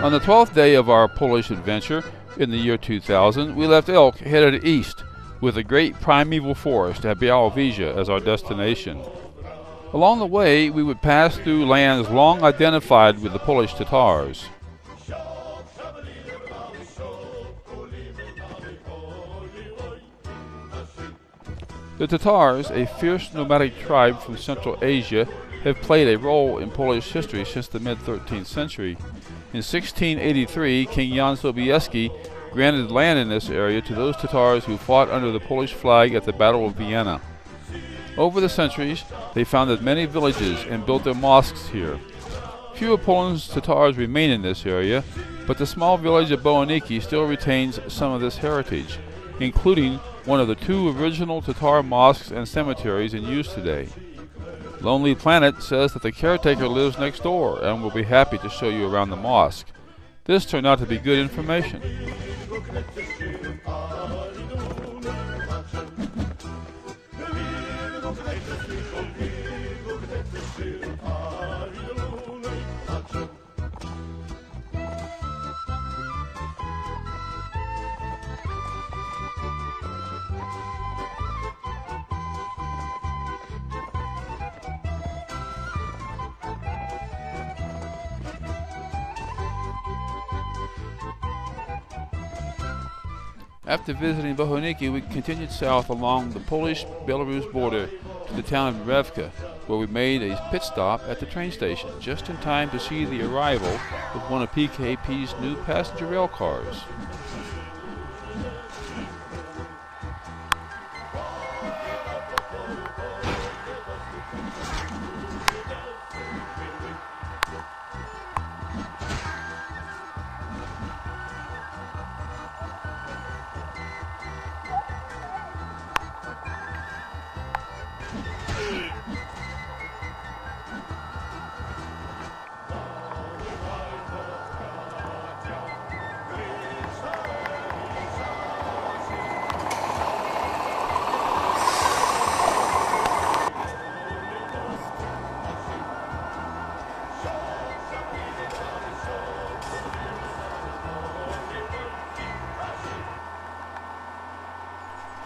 On the 12th day of our Polish adventure, in the year 2000, we left Elk headed east, with the great primeval forest at Białowieża as our destination. Along the way, we would pass through lands long identified with the Polish Tatars. The Tatars, a fierce nomadic tribe from Central Asia, have played a role in Polish history since the mid-13th century. In 1683, King Jan Sobieski granted land in this area to those Tatars who fought under the Polish flag at the Battle of Vienna. Over the centuries, they founded many villages and built their mosques here. Few of Poland's Tatars remain in this area, but the small village of Boaniki still retains some of this heritage, including one of the 2 original Tatar mosques and cemeteries in use today. Lonely Planet says that the caretaker lives next door and will be happy to show you around the mosque. This turned out to be good information. After visiting Bohuniki, we continued south along the Polish-Belarus border to the town of Revka, where we made a pit stop at the train station, just in time to see the arrival of one of PKP's new passenger rail cars.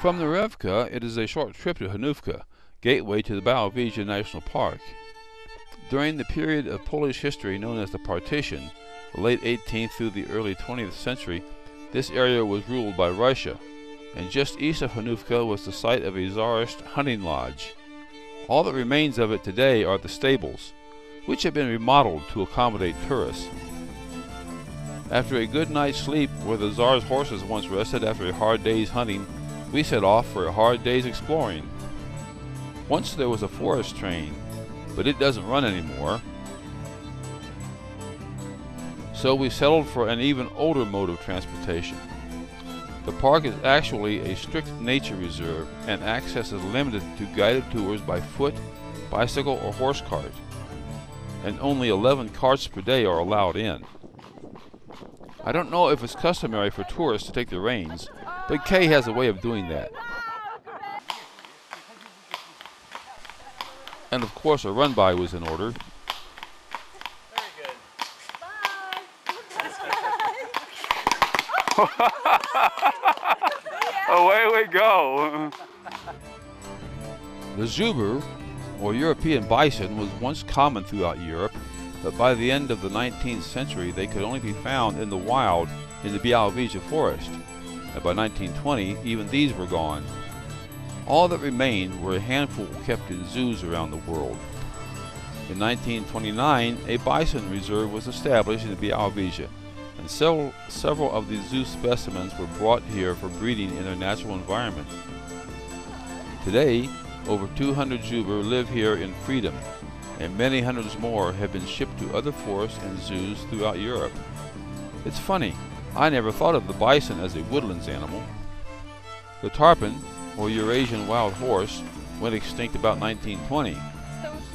From the Revka, it is a short trip to Honoka Gateway to the Białowieża National Park. During the period of Polish history known as the Partition, the late 18th through the early 20th century, this area was ruled by Russia, and just east of Honoka was the site of a Tsarist hunting lodge. All that remains of it today are the stables, which have been remodeled to accommodate tourists. After a good night's sleep where the Tsar's horses once rested after a hard day's hunting, we set off for a hard day's exploring. Once there was a forest train, but it doesn't run anymore. So we settled for an even older mode of transportation. The park is actually a strict nature reserve, and access is limited to guided tours by foot, bicycle, or horse cart, and only 11 carts per day are allowed in. I don't know if it's customary for tourists to take the reins, but Kay has a way of doing that. And of course a run-by was in order. Very good. Bye! Away we go! The zubr, or European bison, was once common throughout Europe, but by the end of the 19th century they could only be found in the wild in the Białowieża forest. And by 1920, even these were gone. All that remained were a handful kept in zoos around the world. In 1929, a bison reserve was established in Białowieża, and several of the zoo specimens were brought here for breeding in their natural environment. Today, over 200 zubr live here in freedom, and many hundreds more have been shipped to other forests and zoos throughout Europe. It's funny, I never thought of the bison as a woodlands animal. The tarpan, or Eurasian wild horse, went extinct about 1920.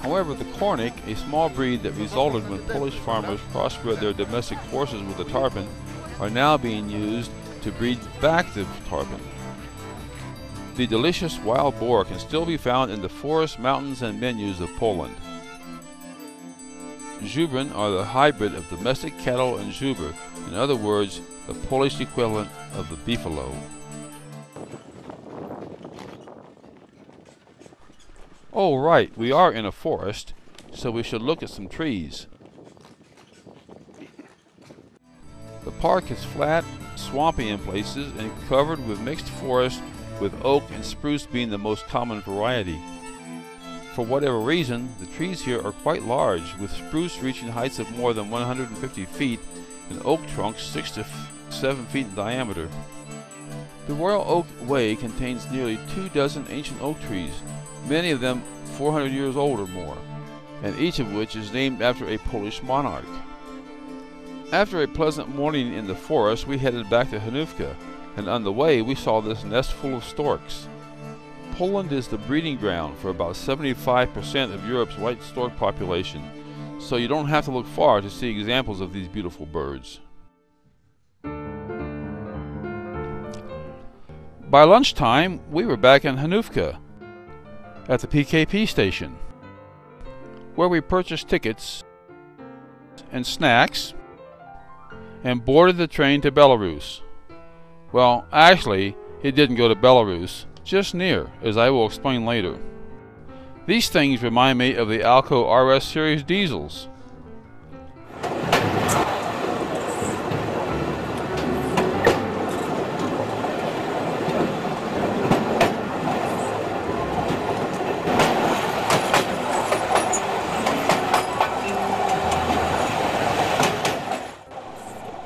However, the cornic, a small breed that resulted when Polish farmers crossbred their domestic horses with the tarpan, are now being used to breed back the tarpan. The delicious wild boar can still be found in the forests, mountains, and menus of Poland. Zubrin are the hybrid of domestic cattle and Zuber, in other words, the Polish equivalent of the beefalo. Oh right, we are in a forest, so we should look at some trees. The park is flat, swampy in places, and covered with mixed forest, with oak and spruce being the most common variety. For whatever reason, the trees here are quite large, with spruce reaching heights of more than 150 feet and oak trunks 6 to 7 feet in diameter. The Royal Oak Way contains nearly 24 ancient oak trees, many of them 400 years old or more, and each of which is named after a Polish monarch. After a pleasant morning in the forest, we headed back to Honoka, and on the way we saw this nest full of storks. Poland is the breeding ground for about 75% of Europe's white stork population, so you don't have to look far to see examples of these beautiful birds. By lunchtime, we were back in Honoka, at the PKP station, where we purchased tickets and snacks and boarded the train to Belarus. Well, actually, it didn't go to Belarus, just near, as I will explain later. These things remind me of the Alco RS series diesels.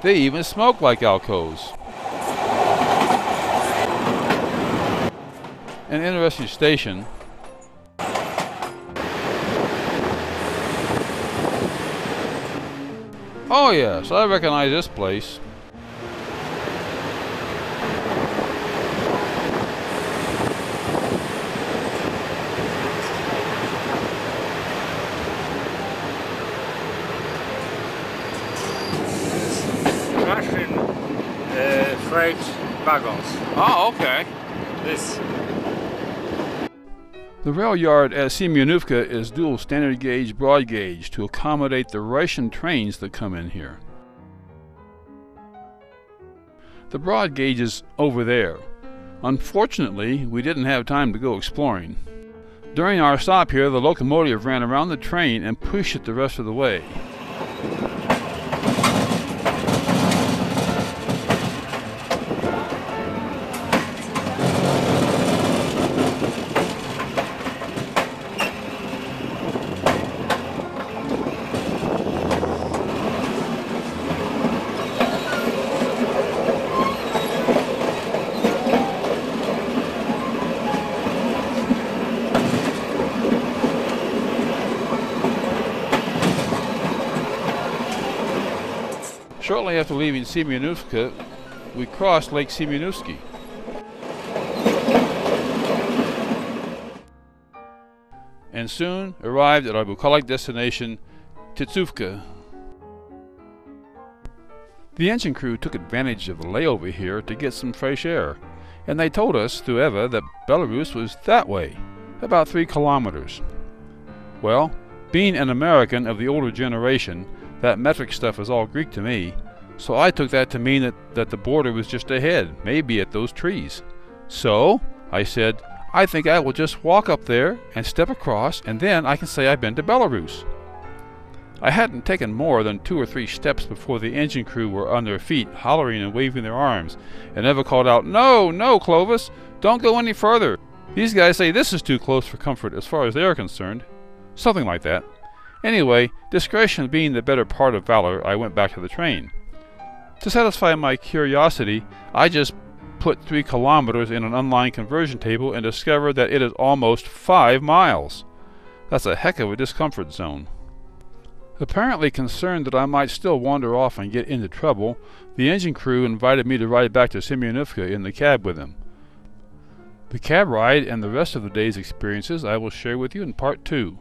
They even smoke like Alcos. An interesting station. Oh yes, I recognize this place. Russian freight wagons. Oh, okay. This. The rail yard at Semyonovka is dual standard gauge broad gauge to accommodate the Russian trains that come in here. The broad gauge is over there. Unfortunately, we didn't have time to go exploring. During our stop here, the locomotive ran around the train and pushed it the rest of the way. Shortly after leaving Semyonovka, we crossed Lake Semyonovsky. And soon arrived at our bucolic destination, Titsuvka. The engine crew took advantage of the layover here to get some fresh air, and they told us through Ewa that Belarus was that way, about 3 kilometers. Well, being an American of the older generation, that metric stuff is all Greek to me, so I took that to mean that the border was just ahead, maybe at those trees. So, I said, I think I will just walk up there and step across, and then I can say I've been to Belarus. I hadn't taken more than 2 or 3 steps before the engine crew were on their feet, hollering and waving their arms, and Ewa called out, "No, no, Clovis, don't go any further. These guys say this is too close for comfort as far as they are concerned." Something like that. Anyway, discretion being the better part of valor, I went back to the train. To satisfy my curiosity, I just put 3 kilometers in an online conversion table and discovered that it is almost 5 miles. That's a heck of a discomfort zone. Apparently concerned that I might still wander off and get into trouble, the engine crew invited me to ride back to Semyonovka in the cab with them. The cab ride and the rest of the day's experiences I will share with you in part 2.